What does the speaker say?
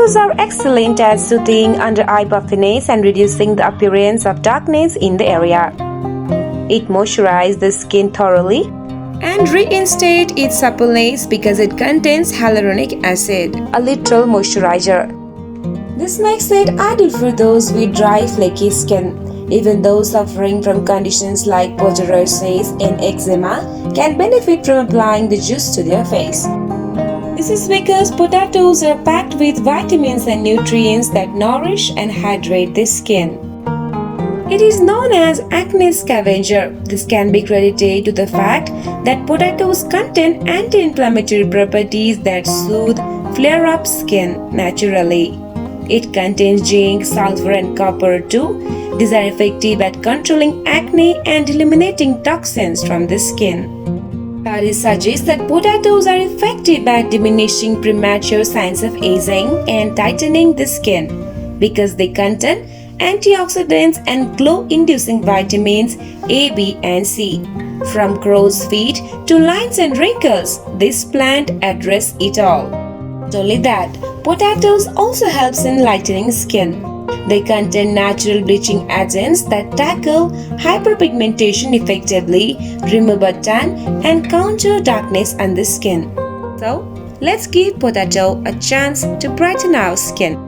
Potatoes are excellent at soothing under-eye puffiness and reducing the appearance of darkness in the area. It moisturizes the skin thoroughly and reinstate its suppleness because it contains hyaluronic acid, a literal moisturizer. This makes it ideal for those with dry, flaky skin. Even those suffering from conditions like PORES and eczema can benefit from applying the juice to their face. This is because potatoes are packed with vitamins and nutrients that nourish and hydrate the skin. It is known as acne scavenger. This can be credited to the fact that potatoes contain anti-inflammatory properties that soothe flare-up skin naturally. It contains zinc, sulfur and copper too. These are effective at controlling acne and eliminating toxins from the skin. Studies suggest that potatoes are effective at diminishing premature signs of aging and tightening the skin because they contain antioxidants and glow-inducing vitamins A, B and C. From crow's feet to lines and wrinkles, this plant addresses it all. Not only that, potatoes also helps in lightening skin. They contain natural bleaching agents that tackle hyperpigmentation effectively, remove tan, and counter darkness on the skin. So, let's give potato a chance to brighten our skin.